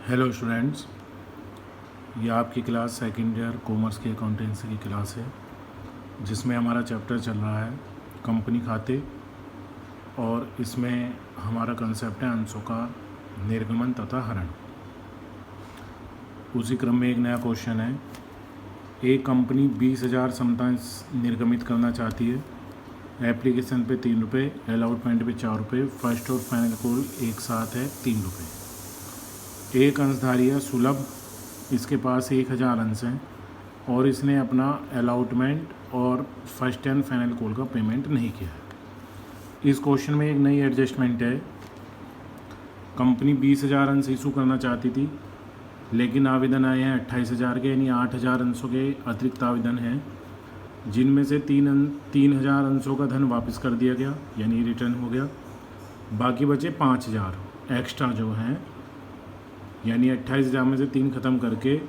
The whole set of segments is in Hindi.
हेलो स्टूडेंट्स, ये आपकी क्लास सेकेंड ईयर कॉमर्स की अकाउंटेंसी की क्लास है जिसमें हमारा चैप्टर चल रहा है कंपनी खाते। और इसमें हमारा कंसेप्ट है अंशों का निर्गमन तथा हरण। उसी क्रम में एक नया क्वेश्चन है। एक कंपनी 20,000 समतांश निर्गमित करना चाहती है। एप्लीकेशन पे 3 रुपये, अलॉटमेंट पे 4 रुपये, फर्स्ट और फाइनल कॉल एक साथ है 3 रुपये। एक अंशधारी है सुलभ, इसके पास 1,000 अंश हैं और इसने अपना अलॉटमेंट और फर्स्ट एंड फाइनल कॉल का पेमेंट नहीं किया है। इस क्वेश्चन में एक नई एडजस्टमेंट है। कंपनी 20,000 अंश इशू करना चाहती थी, लेकिन आवेदन आए हैं 28,000 के, यानी 8,000 अंशों के अतिरिक्त आवेदन हैं, जिनमें से 3,000 अंशों का धन वापस कर दिया गया, यानी रिटर्न हो गया। बाकी बचे 5,000 एक्स्ट्रा जो हैं, यानी 28,000 में से 3 खत्म करके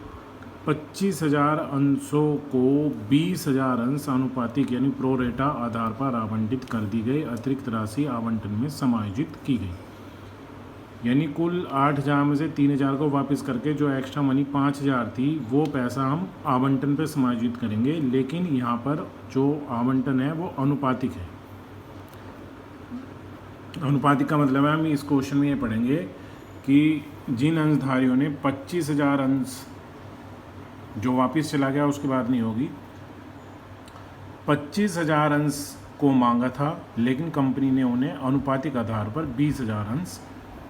25,000 अंशों को 20,000 अंश आनुपातिक यानी प्रोरेटा आधार पर आवंटित कर दी गई। अतिरिक्त राशि आवंटन में समायोजित की गई, यानी कुल 8,000 में से 3,000 को वापस करके जो एक्स्ट्रा मनी 5,000 थी वो पैसा हम आवंटन पे समायोजित करेंगे। लेकिन यहाँ पर जो आवंटन है वो अनुपातिक है। अनुपातिक का मतलब है, हम इस क्वेश्चन में ये पढ़ेंगे कि जिन अंशधारियों ने 25,000 अंश जो वापस चला गया उसकी बात नहीं होगी, 25,000 अंश को मांगा था, लेकिन कंपनी ने उन्हें अनुपातिक आधार पर 20,000 अंश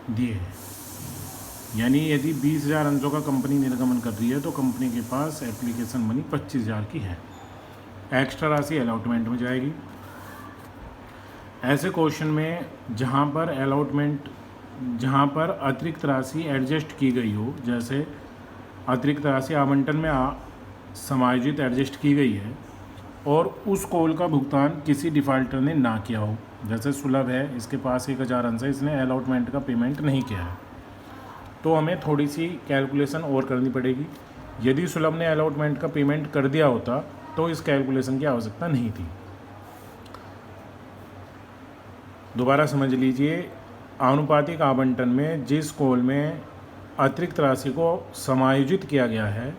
दिए हैं। यानी यदि 20,000 अंशों का कंपनी निर्गमन कर रही है तो कंपनी के पास एप्लीकेशन मनी 25,000 की है। एक्स्ट्रा राशि अलॉटमेंट में जाएगी। ऐसे क्वेश्चन में जहाँ पर अतिरिक्त राशि एडजस्ट की गई हो, जैसे अतिरिक्त राशि आवंटन में समायोजित एडजस्ट की गई है और उस कॉल का भुगतान किसी डिफ़ॉल्टर ने ना किया हो, जैसे सुलभ है, इसके पास 1,000 अंश है, इसने अलॉटमेंट का पेमेंट नहीं किया है, तो हमें थोड़ी सी कैलकुलेशन और करनी पड़ेगी। यदि सुलभ ने अलॉटमेंट का पेमेंट कर दिया होता तो इस कैलकुलेशन की आवश्यकता नहीं थी। दोबारा समझ लीजिए, आनुपातिक आवंटन में जिस कॉल में अतिरिक्त राशि को समायोजित किया गया है,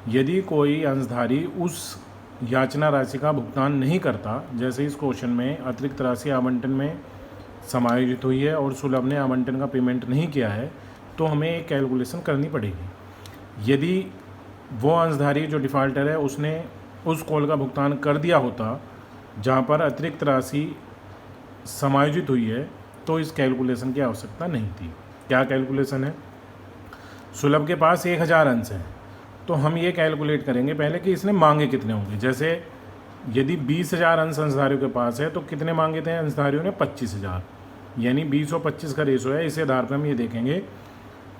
यदि कोई अंशधारी उस याचना राशि का भुगतान नहीं करता, जैसे इस क्वेश्चन में अतिरिक्त राशि आवंटन में समायोजित हुई है और सुलभ ने आवंटन का पेमेंट नहीं किया है, तो हमें एक कैलकुलेशन करनी पड़ेगी। यदि वो अंशधारी जो डिफ़ॉल्टर है उसने उस कॉल का भुगतान कर दिया होता जहाँ पर अतिरिक्त राशि समायोजित हुई है, तो इस कैलकुलेशन की आवश्यकता नहीं थी। क्या कैलकुलेशन है? सुलभ के पास 1,000 अंश हैं, तो हम ये कैलकुलेट करेंगे पहले कि इसने मांगे कितने होंगे। जैसे यदि 20,000 अंश अंशधारियों के पास है तो कितने मांगे थे अंशधारियों ने? 25,000, यानी 20 और 25 का रेशो है। इस आधार पर हम ये देखेंगे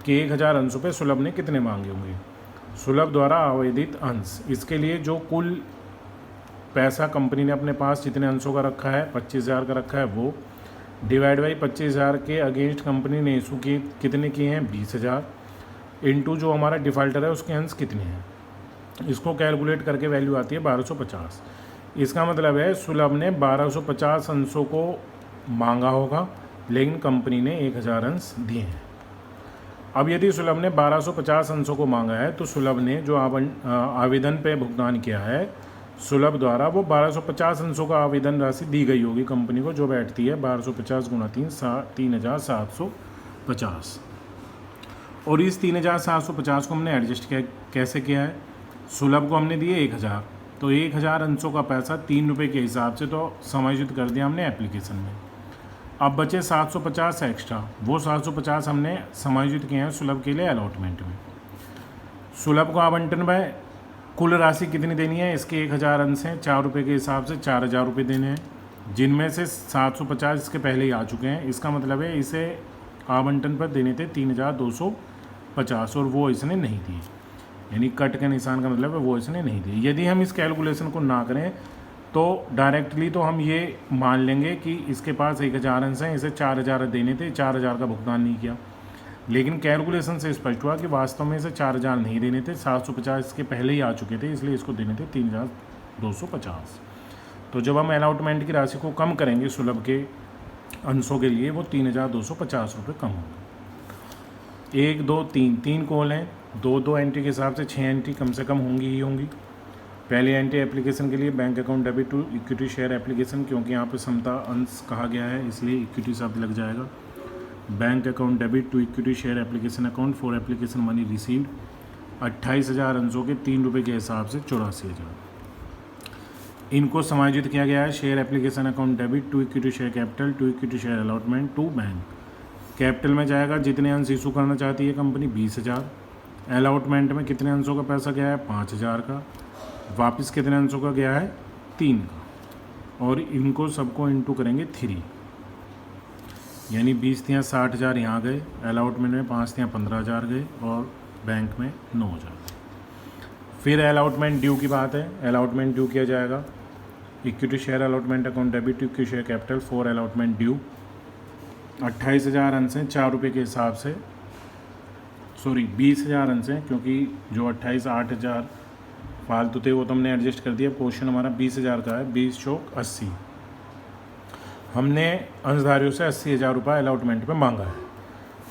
कि 1,000 अंशों पे सुलभ ने कितने मांगे होंगे। सुलभ द्वारा आवेदित अंश, इसके लिए जो कुल पैसा कंपनी ने अपने पास जितने अंशों का रखा है, 25,000 का रखा है, वो डिवाइड बाई 25,000 के अगेंस्ट कंपनी ने इशू कितने किए हैं? 20,000, इनटू जो हमारा डिफ़ॉल्टर है उसके अंश कितने हैं, इसको कैलकुलेट करके वैल्यू आती है 1250। इसका मतलब है सुलभ ने 1250 अंशों को मांगा होगा, लेकिन कंपनी ने 1,000 अंश दिए हैं। अब यदि सुलभ ने 1250 अंशों को मांगा है तो सुलभ ने जो आवेदन पे भुगतान किया है, सुलभ द्वारा वो 1250 अंशों का आवेदन राशि दी गई होगी कंपनी को, जो बैठती है 1250 गुणा 3,750। और इस 3,750 को हमने एडजस्ट कैसे किया है? सुलभ को हमने दिए 1,000, तो 1,000 अंशों का पैसा 3 रुपये के हिसाब से तो समायोजित कर दिया हमने एप्लीकेशन में। अब बचे 750 एक्स्ट्रा, वो 750 हमने समायोजित किए हैं सुलभ के लिए अलॉटमेंट में। सुलभ को आवंटन में कुल राशि कितनी देनी है? इसके 1,000 अंश हैं, 4 रुपये के हिसाब से 4,000 रुपये देने हैं, जिनमें से 750 इसके पहले ही आ चुके हैं। इसका मतलब है इसे आवंटन पर देने थे 3,250 और वो इसने नहीं दिए, यानी कट के निशान का मतलब है वो इसने नहीं दिए। यदि हम इस कैलकुलेशन को ना करें तो डायरेक्टली तो हम ये मान लेंगे कि इसके पास 1,000 अंश हैं, इसे 4,000 देने थे, 4,000 का भुगतान नहीं किया। लेकिन कैलकुलेशन से स्पष्ट हुआ कि वास्तव में इसे 4,000 नहीं देने थे, 750 इसके पहले ही आ चुके थे, इसलिए इसको देने थे 3,250। तो जब हम अलॉटमेंट की राशि को कम करेंगे सुलभ के अंशों के लिए, वो 3,250 रुपये कम होंगे। 1 2 3 3 कॉल हैं, 2 एंट्री के हिसाब से 6 एंट्री कम से कम होंगी ही होंगी। पहली एंट्री एप्लीकेशन के लिए bank account debit to equity share application, क्योंकि यहाँ पे समता अंश कहा गया है इसलिए इक्विटी शब्द लग जाएगा। Bank account debit to equity share application account for application money received 28,000 अंशों के 3 रुपये के हिसाब से 84,000। इनको समायोजित किया गया है share application account debit to equity share capital to equity share allotment to bank. Capital में जाएगा जितने अंश इशू करना चाहती है कंपनी 20,000। अलॉटमेंट में कितने अंशों का पैसा गया है 5,000 का। वापस कितने अंशों का गया है 3 का। और इनको सबको इंटू करेंगे 3, यानी 20 तियाँ 60,000 यहाँ गए, अलॉटमेंट में 5 तियाँ 15,000 गए और बैंक में 9,000। फिर अलॉटमेंट ड्यू की बात है। अलॉटमेंट ड्यू किया जाएगा equity share allotment account debit to equity share capital for allotment due. 28,000 अंश हैं 4 रुपये के हिसाब से, सॉरी 20,000 अंश हैं, क्योंकि जो 28 8,000 फालतू थे वो तो हमने एडजस्ट कर दिया। क्वेश्चन हमारा 20,000 का है, 20 चौक 80। हमने अंशधारियों से 80,000 रुपये अलॉटमेंट पे मांगा है,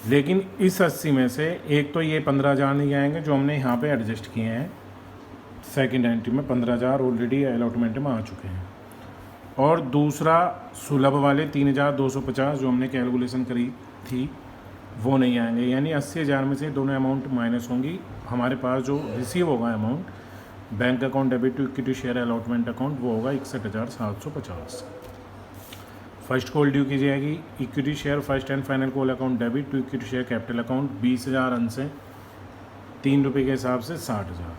लेकिन इस 80 में से एक तो ये 15,000 नहीं आएंगे जो हमने यहाँ पे एडजस्ट किए हैं। सेकंड एंट्री में 15,000 ऑलरेडी अलॉटमेंट में आ चुके हैं, और दूसरा सुलभ वाले 3,250 जो हमने कैलकुलेशन करी थी वो नहीं आएंगे, यानी 80,000 में से दोनों अमाउंट माइनस होंगी। हमारे पास जो रिसीव होगा amount bank account debit to equity share allotment account वो होगा 61,750। फर्स्ट कॉल ड्यू की जाएगी equity share first and final call account debit to equity share capital account 20,000 अंश से 3 रुपये के हिसाब से 60,000।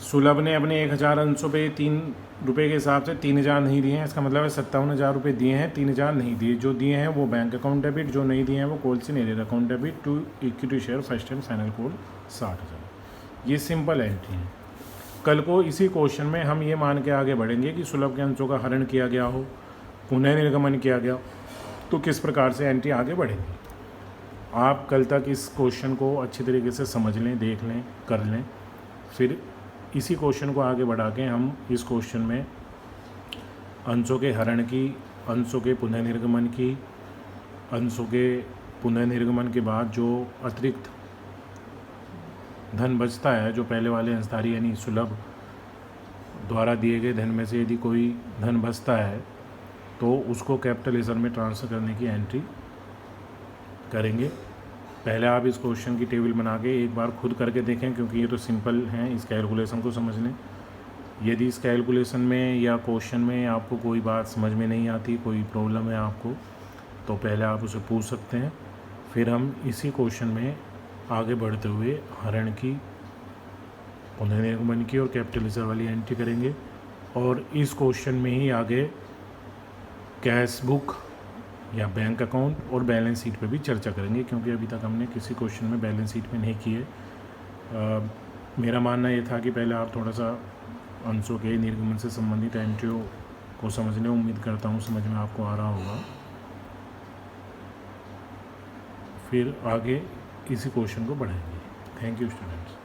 सुलभ ने अपने 1,000 अंशों पे 3 रुपये के हिसाब से 3,000 नहीं दिए हैं, इसका मतलब है 57,000 रुपये दिए हैं, 3,000 नहीं दिए। जो दिए हैं वो बैंक अकाउंट डेबिट, जो नहीं दिए हैं वो कॉल से नेरियर account debit to equity share first and final call 60,000। ये सिंपल एंट्री है। कल को इसी क्वेश्चन में हम ये मान के आगे बढ़ेंगे कि सुलभ के अंशों का हरण किया गया हो, पुनः निर्गमन किया गया, तो किस प्रकार से एंट्री आगे बढ़ेगी। आप कल तक इस क्वेश्चन को अच्छी तरीके से समझ लें, देख लें, कर लें, फिर इसी क्वेश्चन को आगे बढ़ा के हम इस क्वेश्चन में अंशों के हरण की, अंशों के पुनः निर्गमन की, अंशों के पुनः निर्गमन के बाद जो अतिरिक्त धन बचता है, जो पहले वाले अंशधारी यानी सुलभ द्वारा दिए गए धन में से यदि कोई धन बचता है तो उसको कैपिटलाइजेशन में ट्रांसफ़र करने की एंट्री करेंगे। पहले आप इस क्वेश्चन की टेबल बना के एक बार खुद करके देखें, क्योंकि ये तो सिंपल हैं इस कैलकुलेशन को समझने। यदि इस कैलकुलेशन में या क्वेश्चन में आपको कोई बात समझ में नहीं आती, कोई प्रॉब्लम है आपको, तो पहले आप उसे पूछ सकते हैं। फिर हम इसी क्वेश्चन में आगे बढ़ते हुए हरण की, पुनः निर्गमन की और कैपिटलाइजेशन वाली एंट्री करेंगे, और इस क्वेश्चन में ही आगे कैश बुक या बैंक अकाउंट और बैलेंस शीट पे भी चर्चा करेंगे, क्योंकि अभी तक हमने किसी क्वेश्चन में बैलेंस शीट पे नहीं किए। मेरा मानना ये था कि पहले आप थोड़ा सा अंशों के निर्गमन से संबंधित एंट्रियों को समझ लें। उम्मीद करता हूँ समझ में आपको आ रहा होगा। फिर आगे इसी क्वेश्चन को बढ़ाएंगे। Thank you students.